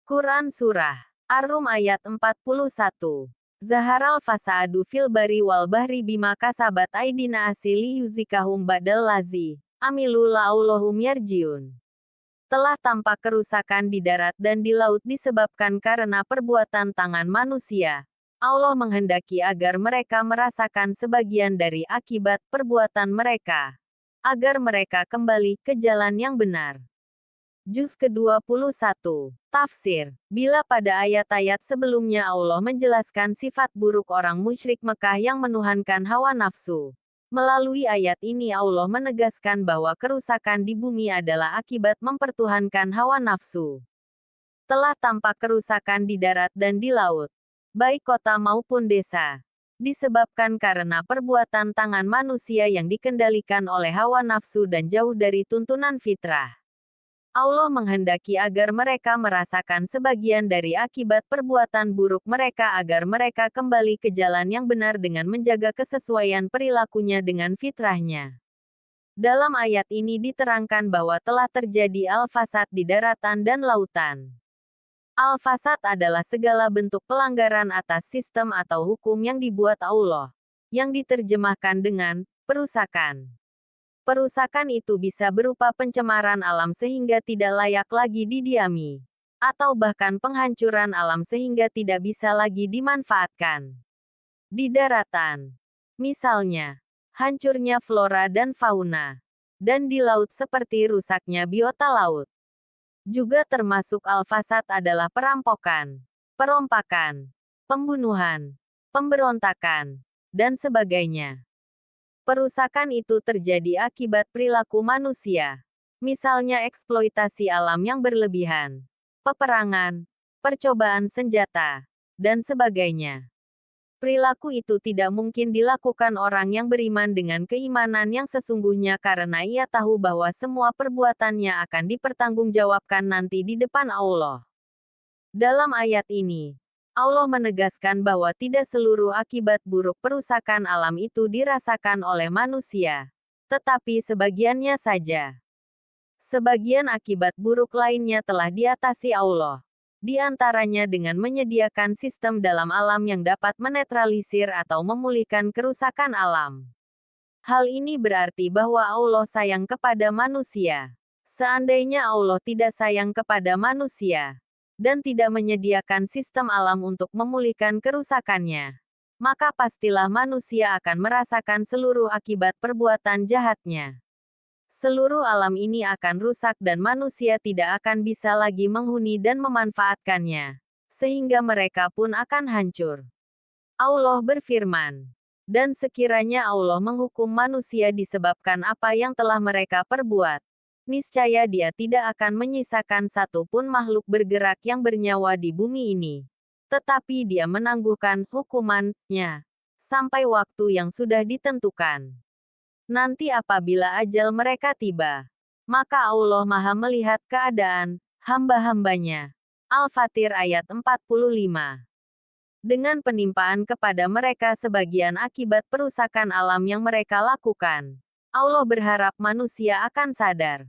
Quran Surah Ar-Rum ayat 41. Zaharal fasadu fil bari wal bahri bima kasabat aidina asili yuzikahum badal lazi. Amilu la'allahum yarjiun. Telah tampak kerusakan di darat dan di laut disebabkan karena perbuatan tangan manusia. Allah menghendaki agar mereka merasakan sebagian dari akibat perbuatan mereka. Agar mereka kembali ke jalan yang benar. Juz ke-21. Tafsir. Bila pada ayat-ayat sebelumnya Allah menjelaskan sifat buruk orang musyrik Mekah yang menuhankan hawa nafsu. Melalui ayat ini Allah menegaskan bahwa kerusakan di bumi adalah akibat mempertuhankan hawa nafsu. Telah tampak kerusakan di darat dan di laut, baik kota maupun desa. Disebabkan karena perbuatan tangan manusia yang dikendalikan oleh hawa nafsu dan jauh dari tuntunan fitrah. Allah menghendaki agar mereka merasakan sebagian dari akibat perbuatan buruk mereka agar mereka kembali ke jalan yang benar dengan menjaga kesesuaian perilakunya dengan fitrahnya. Dalam ayat ini diterangkan bahwa telah terjadi al-fasad di daratan dan lautan. Al-fasad adalah segala bentuk pelanggaran atas sistem atau hukum yang dibuat Allah, yang diterjemahkan dengan perusakan. Perusakan itu bisa berupa pencemaran alam sehingga tidak layak lagi didiami. Atau bahkan penghancuran alam sehingga tidak bisa lagi dimanfaatkan. Di daratan. Misalnya, hancurnya flora dan fauna. Dan di laut seperti rusaknya biota laut. Juga termasuk al-fasad adalah perampokan, perompakan, pembunuhan, pemberontakan, dan sebagainya. Perusakan itu terjadi akibat perilaku manusia. Misalnya eksploitasi alam yang berlebihan, peperangan, percobaan senjata, dan sebagainya. Perilaku itu tidak mungkin dilakukan orang yang beriman dengan keimanan yang sesungguhnya karena ia tahu bahwa semua perbuatannya akan dipertanggungjawabkan nanti di depan Allah. Dalam ayat ini, Allah menegaskan bahwa tidak seluruh akibat buruk perusakan alam itu dirasakan oleh manusia, tetapi sebagiannya saja. Sebagian akibat buruk lainnya telah diatasi Allah, di antaranya dengan menyediakan sistem dalam alam yang dapat menetralisir atau memulihkan kerusakan alam. Hal ini berarti bahwa Allah sayang kepada manusia. Seandainya Allah tidak sayang kepada manusia, dan tidak menyediakan sistem alam untuk memulihkan kerusakannya, maka pastilah manusia akan merasakan seluruh akibat perbuatan jahatnya. Seluruh alam ini akan rusak dan manusia tidak akan bisa lagi menghuni dan memanfaatkannya, sehingga mereka pun akan hancur. Allah berfirman, dan sekiranya Allah menghukum manusia disebabkan apa yang telah mereka perbuat, niscaya Dia tidak akan menyisakan satu pun makhluk bergerak yang bernyawa di bumi ini. Tetapi Dia menangguhkan hukumannya sampai waktu yang sudah ditentukan. Nanti apabila ajal mereka tiba, maka Allah Maha melihat keadaan hamba-hambanya. Al-Fatir ayat 45. Dengan penimpaan kepada mereka sebagian akibat perusakan alam yang mereka lakukan, Allah berharap manusia akan sadar.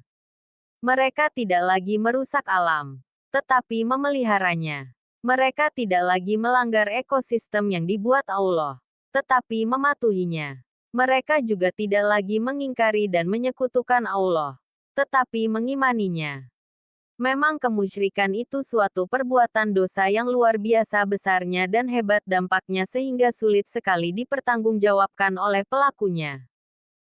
Mereka tidak lagi merusak alam, tetapi memeliharanya. Mereka tidak lagi melanggar ekosistem yang dibuat Allah, tetapi mematuhinya. Mereka juga tidak lagi mengingkari dan menyekutukan Allah, tetapi mengimaninya. Memang kemusyrikan itu suatu perbuatan dosa yang luar biasa besarnya dan hebat dampaknya sehingga sulit sekali dipertanggungjawabkan oleh pelakunya.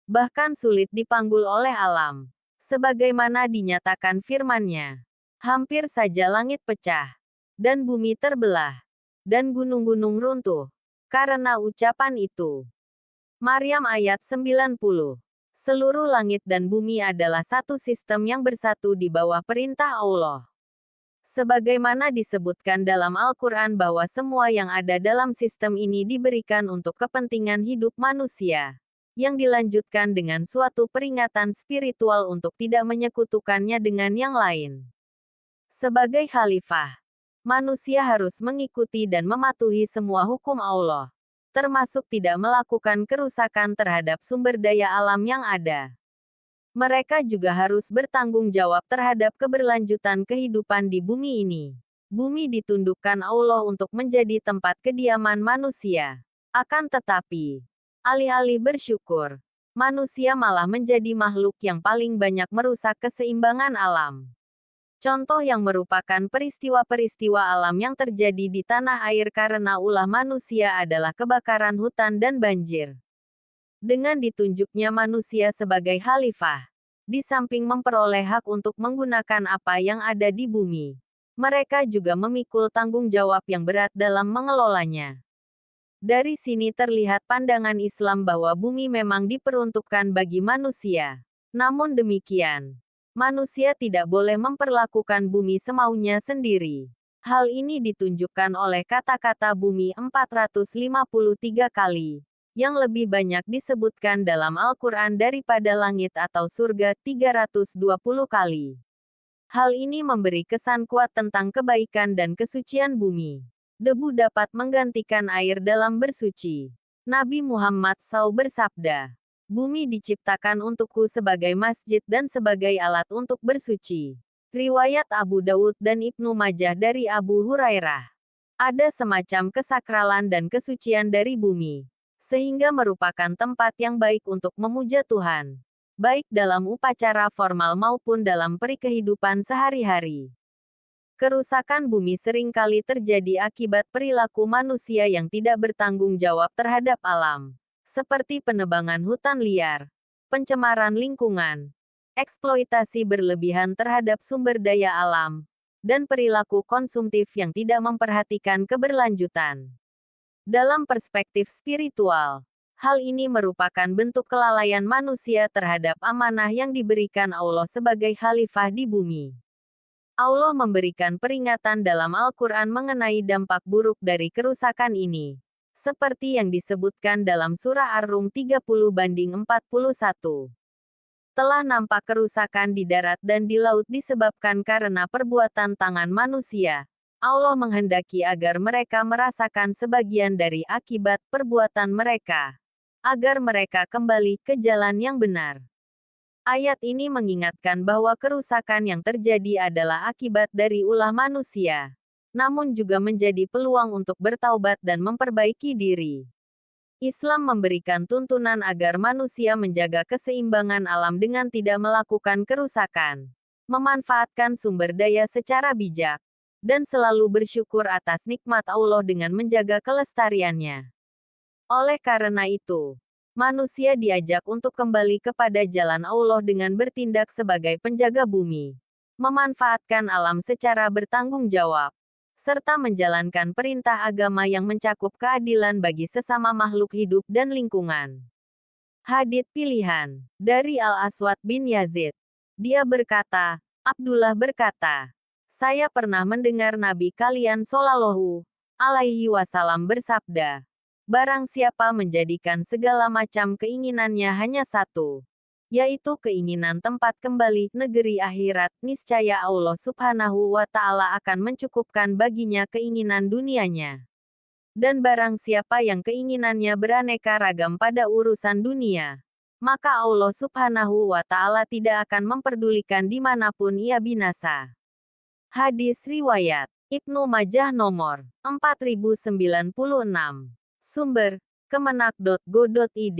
Bahkan sulit dipanggul oleh alam. Sebagaimana dinyatakan firman-Nya, hampir saja langit pecah, dan bumi terbelah, dan gunung-gunung runtuh, karena ucapan itu. Maryam ayat 90. Seluruh langit dan bumi adalah satu sistem yang bersatu di bawah perintah Allah. Sebagaimana disebutkan dalam Al-Quran bahwa semua yang ada dalam sistem ini diberikan untuk kepentingan hidup manusia, yang dilanjutkan dengan suatu peringatan spiritual untuk tidak menyekutukannya dengan yang lain. Sebagai khalifah, manusia harus mengikuti dan mematuhi semua hukum Allah, termasuk tidak melakukan kerusakan terhadap sumber daya alam yang ada. Mereka juga harus bertanggung jawab terhadap keberlanjutan kehidupan di bumi ini. Bumi ditundukkan Allah untuk menjadi tempat kediaman manusia. Akan tetapi, alih-alih bersyukur, manusia malah menjadi makhluk yang paling banyak merusak keseimbangan alam. Contoh yang merupakan peristiwa-peristiwa alam yang terjadi di tanah air karena ulah manusia adalah kebakaran hutan dan banjir. Dengan ditunjuknya manusia sebagai khalifah, di samping memperoleh hak untuk menggunakan apa yang ada di bumi, mereka juga memikul tanggung jawab yang berat dalam mengelolanya. Dari sini terlihat pandangan Islam bahwa bumi memang diperuntukkan bagi manusia. Namun demikian, manusia tidak boleh memperlakukan bumi semaunya sendiri. Hal ini ditunjukkan oleh kata-kata bumi 453 kali, yang lebih banyak disebutkan dalam Al-Quran daripada langit atau surga 320 kali. Hal ini memberi kesan kuat tentang kebaikan dan kesucian bumi. Debu dapat menggantikan air dalam bersuci. Nabi Muhammad SAW bersabda, "Bumi diciptakan untukku sebagai masjid dan sebagai alat untuk bersuci." Riwayat Abu Dawud dan Ibnu Majah dari Abu Hurairah. Ada semacam kesakralan dan kesucian dari bumi, sehingga merupakan tempat yang baik untuk memuja Tuhan, baik dalam upacara formal maupun dalam perikehidupan sehari-hari. Kerusakan bumi seringkali terjadi akibat perilaku manusia yang tidak bertanggung jawab terhadap alam, seperti penebangan hutan liar, pencemaran lingkungan, eksploitasi berlebihan terhadap sumber daya alam, dan perilaku konsumtif yang tidak memperhatikan keberlanjutan. Dalam perspektif spiritual, hal ini merupakan bentuk kelalaian manusia terhadap amanah yang diberikan Allah sebagai khalifah di bumi. Allah memberikan peringatan dalam Al-Quran mengenai dampak buruk dari kerusakan ini, seperti yang disebutkan dalam surah Ar-Rum 30:41. Telah nampak kerusakan di darat dan di laut disebabkan karena perbuatan tangan manusia. Allah menghendaki agar mereka merasakan sebagian dari akibat perbuatan mereka, agar mereka kembali ke jalan yang benar. Ayat ini mengingatkan bahwa kerusakan yang terjadi adalah akibat dari ulah manusia, namun juga menjadi peluang untuk bertaubat dan memperbaiki diri. Islam memberikan tuntunan agar manusia menjaga keseimbangan alam dengan tidak melakukan kerusakan, memanfaatkan sumber daya secara bijak, dan selalu bersyukur atas nikmat Allah dengan menjaga kelestariannya. Oleh karena itu, manusia diajak untuk kembali kepada jalan Allah dengan bertindak sebagai penjaga bumi, memanfaatkan alam secara bertanggung jawab, serta menjalankan perintah agama yang mencakup keadilan bagi sesama makhluk hidup dan lingkungan. Hadits pilihan dari Al-Aswad bin Yazid. Dia berkata, Abdullah berkata, "Saya pernah mendengar Nabi kalian Shallallahu alaihi wasallam bersabda, barang siapa menjadikan segala macam keinginannya hanya satu, yaitu keinginan tempat kembali negeri akhirat, niscaya Allah Subhanahu wa Ta'ala akan mencukupkan baginya keinginan dunianya. Dan barang siapa yang keinginannya beraneka ragam pada urusan dunia, maka Allah Subhanahu wa Ta'ala tidak akan memperdulikan dimanapun ia binasa." Hadis riwayat Ibnu Majah nomor 4096. Sumber: kemenak.go.id